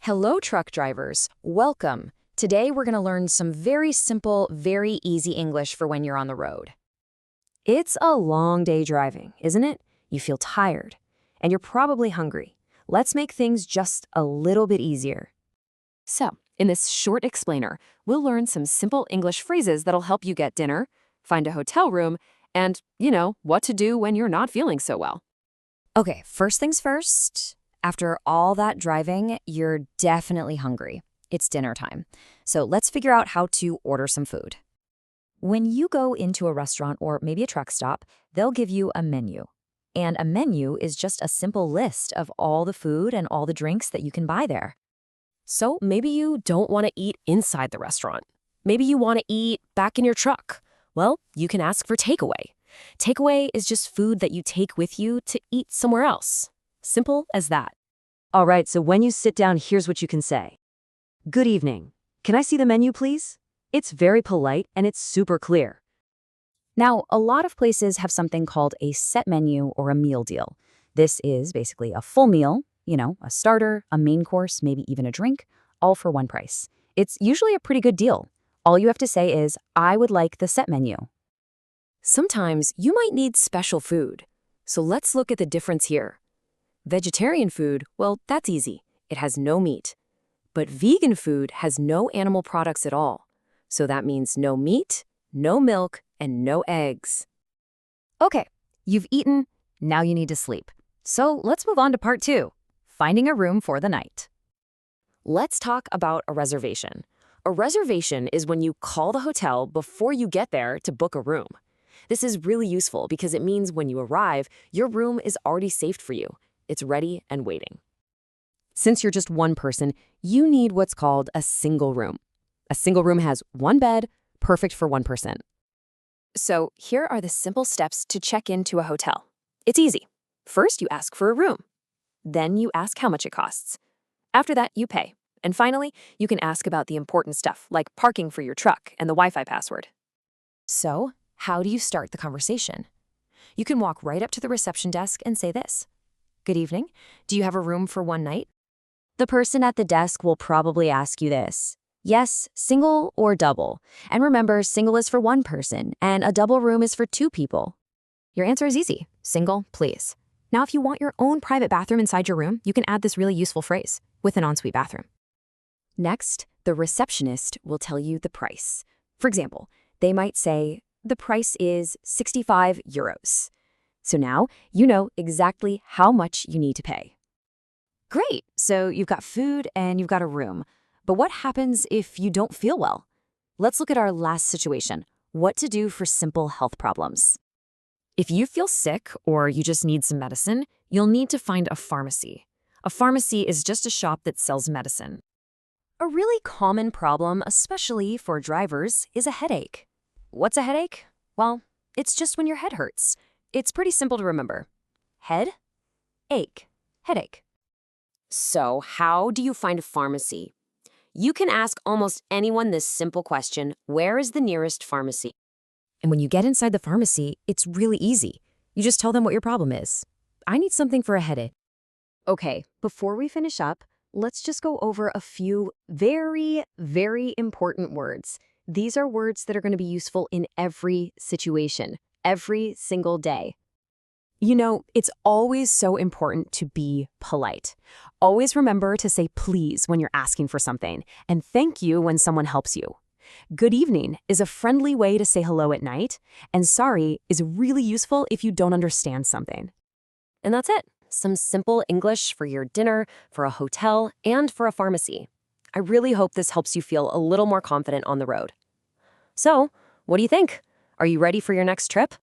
Hello, truck drivers. Welcome. Today we're going to learn some very simple, very easy English for when you're on the road. It's a long day driving, isn't it? You feel tired, and you're probably hungry. Let's make things just a little bit easier. So, in this short explainer, we'll learn some simple English phrases that'll help you get dinner, find a hotel room, and, what to do when you're not feeling so well. Okay, first things first. After all that driving, you're definitely hungry. It's dinner time. So let's figure out how to order some food. When you go into a restaurant or maybe a truck stop, they'll give you a menu. And a menu is just a simple list of all the food and all the drinks that you can buy there. So maybe you don't want to eat inside the restaurant. Maybe you want to eat back in your truck. Well, you can ask for takeaway. Takeaway is just food that you take with you to eat somewhere else. Simple as that. All right, so when you sit down, here's what you can say. Good evening. Can I see the menu, please? It's very polite and it's super clear. Now, a lot of places have something called a set menu or a meal deal. This is basically a full meal, a starter, a main course, maybe even a drink, all for one price. It's usually a pretty good deal. All you have to say is, I would like the set menu. Sometimes you might need special food. So let's look at the difference here. Vegetarian food, well, that's easy. It has no meat. But vegan food has no animal products at all. So that means no meat, no milk, and no eggs. Okay, you've eaten, now you need to sleep. So let's move on to part 2, finding a room for the night. Let's talk about a reservation. A reservation is when you call the hotel before you get there to book a room. This is really useful because it means when you arrive, your room is already saved for you. It's ready and waiting. Since you're just one person, you need what's called a single room. A single room has one bed, perfect for one person. So here are the simple steps to check into a hotel. It's easy. First, you ask for a room. Then you ask how much it costs. After that, you pay. And finally, you can ask about the important stuff, like parking for your truck and the Wi-Fi password. So, how do you start the conversation? You can walk right up to the reception desk and say this. Good evening. Do you have a room for one night? The person at the desk will probably ask you this. Yes, single or double. And remember, single is for one person, and a double room is for 2 people. Your answer is easy. Single, please. Now, if you want your own private bathroom inside your room, you can add this really useful phrase, with an ensuite bathroom. Next, the receptionist will tell you the price. For example, they might say, the price is 65 euros. So now you know exactly how much you need to pay. Great, so you've got food and you've got a room. But what happens if you don't feel well? Let's look at our last situation, what to do for simple health problems. If you feel sick or you just need some medicine, you'll need to find a pharmacy. A pharmacy is just a shop that sells medicine. A really common problem, especially for drivers, is a headache. What's a headache? Well, it's just when your head hurts. It's pretty simple to remember. Head, ache, headache. So how do you find a pharmacy? You can ask almost anyone this simple question, where is the nearest pharmacy? And when you get inside the pharmacy, it's really easy. You just tell them what your problem is. I need something for a headache. Okay, before we finish up, let's just go over a few very, very important words. These are words that are going to be useful in every situation, every single day. It's always so important to be polite. Always remember to say please when you're asking for something, and thank you when someone helps you. Good evening is a friendly way to say hello at night, and sorry is really useful if you don't understand something. And that's it. Some simple English for your dinner, for a hotel, and for a pharmacy. I really hope this helps you feel a little more confident on the road. So, what do you think? Are you ready for your next trip?